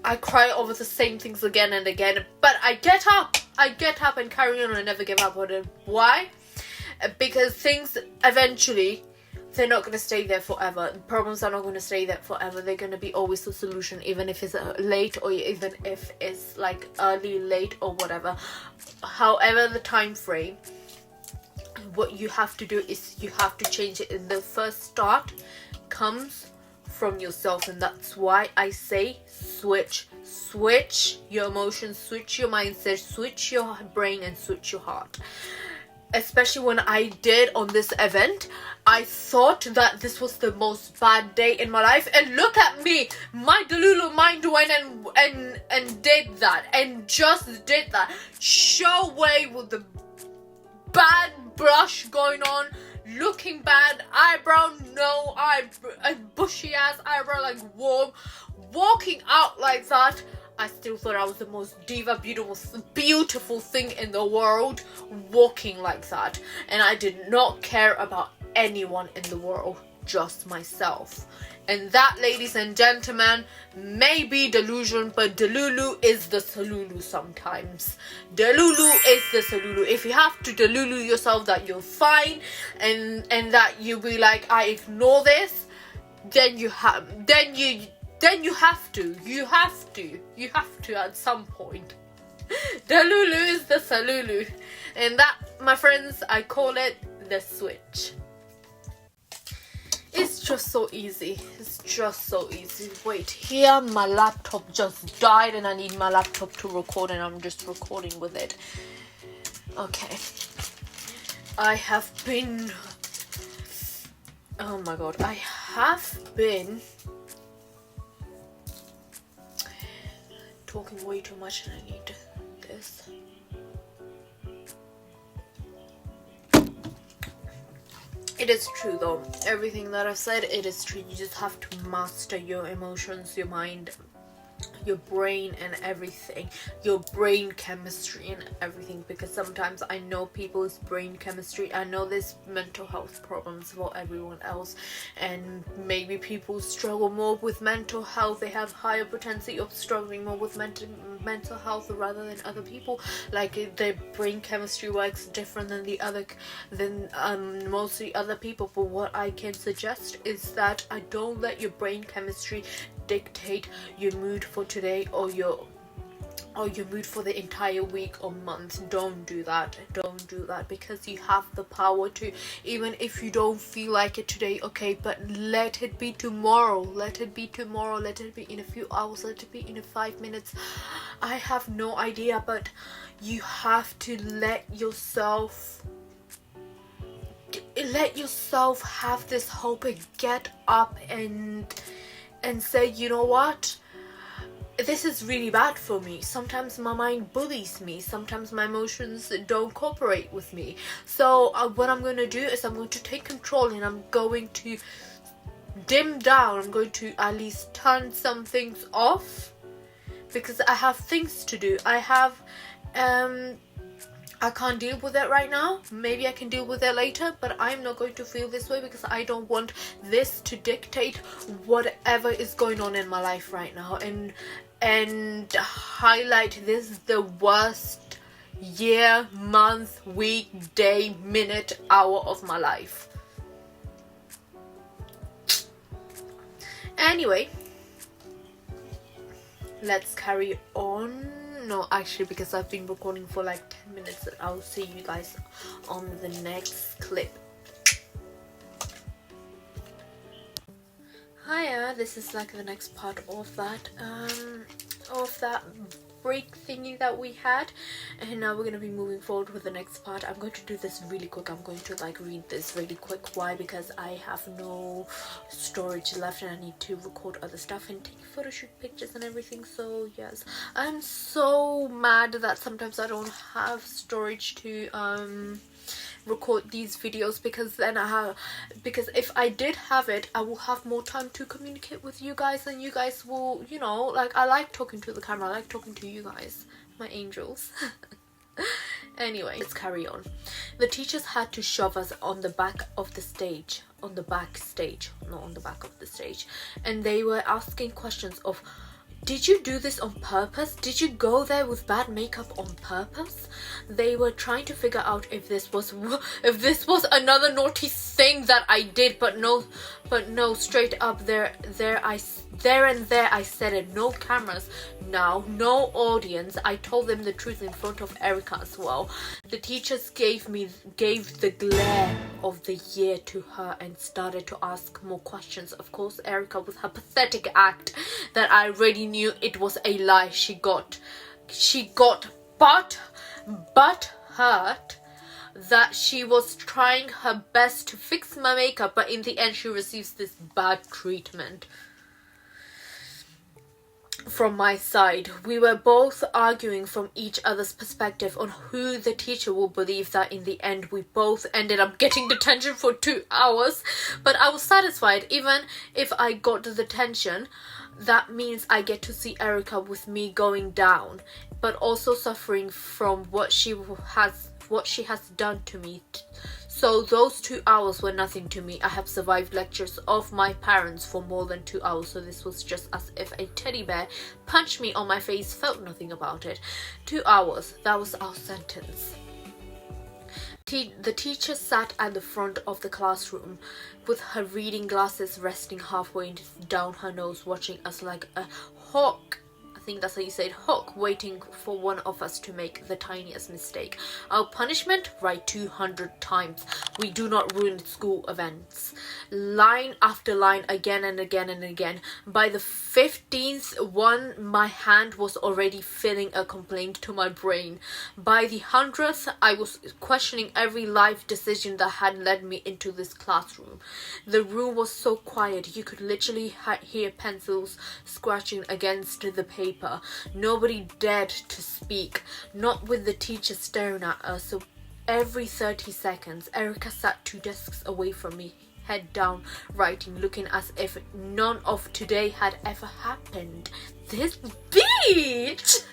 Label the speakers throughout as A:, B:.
A: I cry over the same things again and again, but I get up and carry on and never give up on it. Why? Because things eventually, they're not going to stay there forever. Problems are not going to stay there forever. They're going to be always a solution, even if it's late or even if it's like early, late or whatever. However the time frame, what you have to do is you have to change it. The first start comes from yourself, and that's why I say switch your emotions, switch your mindset, switch your brain, and switch your heart. Especially when I did on this event, I thought that this was the most bad day in my life, and look at me, my Delulu mind went and did that, and just did that. Show away with the bad brush going on, looking bad, eyebrow no, a bushy ass eyebrow, like warm, walking out like that. I still thought I was the most diva, beautiful thing in the world, walking like that. And I did not care about anyone in the world, just myself. And that, ladies and gentlemen, may be delusion, but Delulu is the Salulu sometimes. Delulu is the Salulu. If you have to Delulu yourself that you're fine and that you be like, I ignore this, then you have to at some point. Delulu is the Salulu. And that, my friends, I call it the switch. It's just so easy. It's just so easy. Wait, here my laptop just died and I need my laptop to record, and I'm just recording with it. Okay. I have been... Oh my god. I have been... talking way too much and I need this. It is true though, everything that I've said, it is true. You just have to master your emotions, your mind, your brain and everything, your brain chemistry and everything, because sometimes I know people's brain chemistry, I know there's mental health problems for everyone else, and maybe people struggle more with mental health, they have higher potential of struggling more with mental health rather than other people, like their brain chemistry works different than mostly other people. But what I can suggest is that I don't let your brain chemistry dictate your mood for today or your mood for the entire week or month. Don't do that, because you have the power to, even if you don't feel like it today, okay, but let it be tomorrow, let it be in a few hours, let it be in 5 minutes. I have no idea, but you have to let yourself have this hope and get up and say, you know what, this is really bad for me. Sometimes my mind bullies me, sometimes my emotions don't cooperate with me. So what I'm going to do is I'm going to take control, and I'm going to dim down, I'm going to at least turn some things off, because I have things to do. I can't deal with it right now. Maybe I can deal with it later, but I'm not going to feel this way, because I don't want this to dictate whatever is going on in my life right now, and highlight this the worst year, month, week, day, minute, hour of my life. Anyway, let's carry on. No, actually, because I've been recording for like 10 minutes, I'll see you guys on the next clip. Hiya, this is like the next part of that break thingy that we had, and now we're going to be moving forward with the next part. I'm going to do this really quick. I'm going to like read this really quick. Why? Because I have no storage left and I need to record other stuff and take photo shoot pictures and everything. So yes, I'm so mad that sometimes I don't have storage to record these videos, because if I did have it, I will have more time to communicate with you guys, and you guys will, you know, like, I like talking to the camera, I like talking to you guys, my angels. Anyway, let's carry on. The teachers had to shove us on the back of the stage, not on the back of the stage, and they were asking questions of did you do this on purpose? Did you go there with bad makeup on purpose? They were trying to figure out if this was another naughty thing that I did, but no, straight up there I said it. No cameras now, no audience. I told them the truth in front of Erica as well. The teachers gave the glare of the year to her and started to ask more questions. Of course, Erica, with her pathetic act that I already knew it was a lie, she got but hurt that she was trying her best to fix my makeup, but in the end she receives this bad treatment from my side. We were both arguing from each other's perspective on who the teacher will believe. That in the end we both ended up getting detention for 2 hours, but I was satisfied. Even if I got the detention, that means I get to see Erica with me going down, but also suffering from what she has done to me. So those 2 hours were nothing to me. I have survived lectures of my parents for more than 2 hours, so this was just as if a teddy bear punched me on my face, felt nothing about it. 2 hours, that was our sentence. The teacher sat at the front of the classroom with her reading glasses resting halfway down her nose, watching us like a hawk. I think that's how you say it, hawk, waiting for one of us to make the tiniest mistake. Our punishment? Write 200 times. We do not ruin school events. Line after line, again and again and again. By the 15th one, my hand was already filling a complaint to my brain. By the 100th, I was questioning every life decision that had led me into this classroom. The room was so quiet, you could literally hear pencils scratching against the paper. Nobody dared to speak, not with the teacher staring at us. So every 30 seconds, Erica sat 2 desks away from me, head down, writing, looking as if none of today had ever happened. This bitch!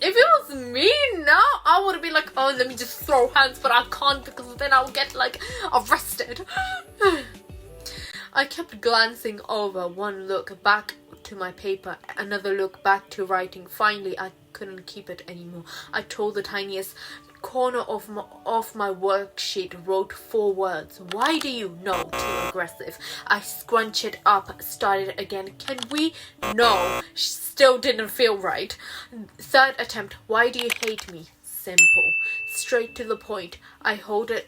A: If it was me now, I would be like, oh, let me just throw hands, but I can't because then I'll get like arrested. I kept glancing over, one look back to my paper, another look back to writing. Finally, I couldn't keep it anymore. I told the tiniest corner of my worksheet, wrote 4 words. Why do you know? Too aggressive. I scrunched it up, started again. Can we? No. Still didn't feel right. 3rd attempt. Why do you hate me? Simple. Straight to the point. I folded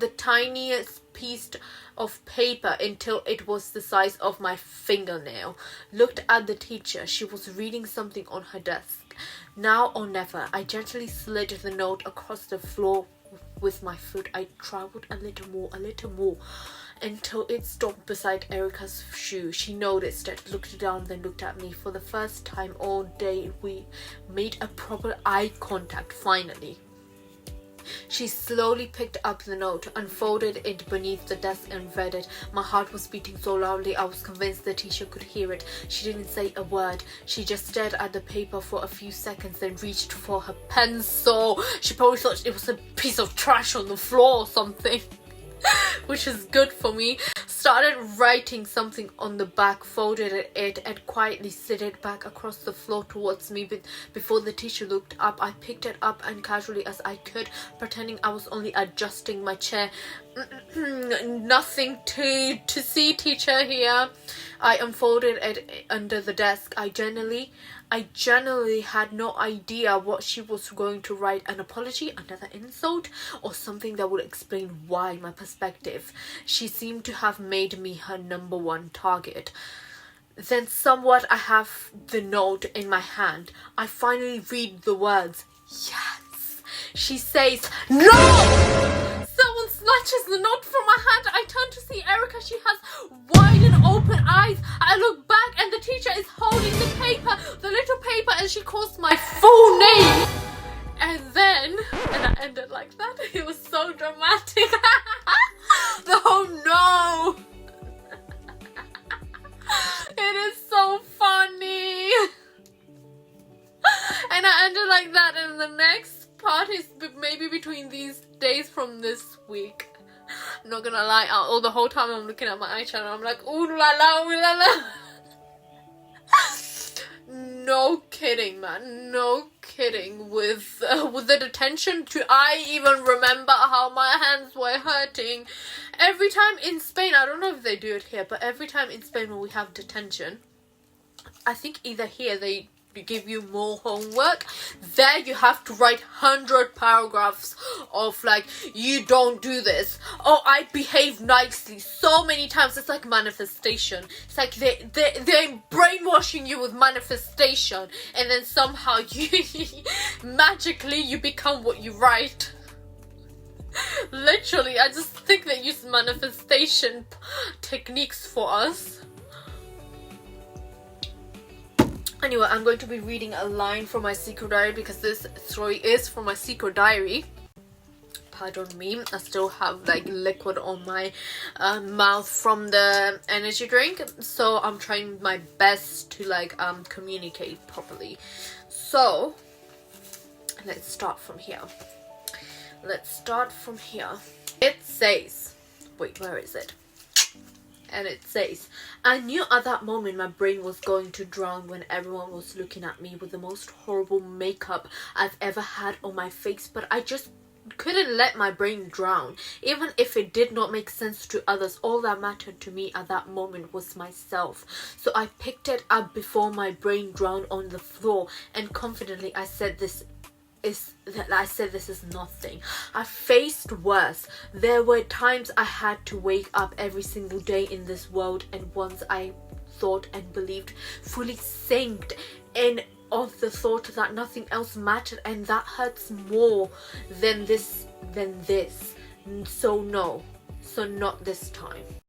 A: the tiniest piece of paper until it was the size of my fingernail. Looked at the teacher. She was reading something on her desk. Now or never. I gently slid the note across the floor with my foot. I traveled a little more, until it stopped beside Erica's shoe. She noticed it, looked down, then looked at me. For the first time all day, we made a proper eye contact, finally. She slowly picked up the note, unfolded it beneath the desk and read it. My heart was beating so loudly I was convinced the teacher could hear it. She didn't say a word. She just stared at the paper for a few seconds, then reached for her pencil. She probably thought it was a piece of trash on the floor or something. Which is good for me. Started writing something on the back, folded it and quietly slid it back across the floor towards me. Before the teacher looked up, I picked it up and casually as I could, pretending I was only adjusting my chair. Nothing to see, teacher, here. I unfolded it under the desk. I generally had no idea what she was going to write. An apology, another insult, or something that would explain why my perspective. She seemed to have made me her number 1 target. Then somewhat I have the note in my hand. I finally read the words. Yes. She says, no! Someone snatches the note from my hand. I turn to see Erica. She has wide and open eyes. I look back and the teacher is holding the little paper, and she calls my full name. And I ended like that. It was so dramatic. Oh no! It is so funny. And I ended like that, and the next part is maybe between these days from this week. I'm not gonna lie, all the whole time I'm looking at my eyeshadow, I'm like, ooh la la, ooh la la. no kidding, man, no kidding. With the detention, I even remember how my hands were hurting every time in Spain. I don't know if they do it here, but every time in Spain when we have detention, I think either here they give you more homework, there you have to write 100 paragraphs of like, you don't do this, oh I behave nicely, so many times. It's like manifestation. It's like they're brainwashing you with manifestation, and then somehow you magically you become what you write. Literally, I just think they use manifestation techniques for us. Anyway, I'm going to be reading a line from my secret diary because this story is from my secret diary. Pardon me, I still have like liquid on my mouth from the energy drink, so I'm trying my best to like communicate properly. So let's start from here. It says, wait, where is it? And it says, I knew at that moment my brain was going to drown when everyone was looking at me with the most horrible makeup I've ever had on my face, but I just couldn't let my brain drown. Even if it did not make sense to others, all that mattered to me at that moment was myself. So I picked it up before my brain drowned on the floor, and confidently I said, this is nothing. I faced worse. There were times I had to wake up every single day in this world, and once I thought and believed, fully sank in of the thought that nothing else mattered, and that hurts more than this. So no, so not this time.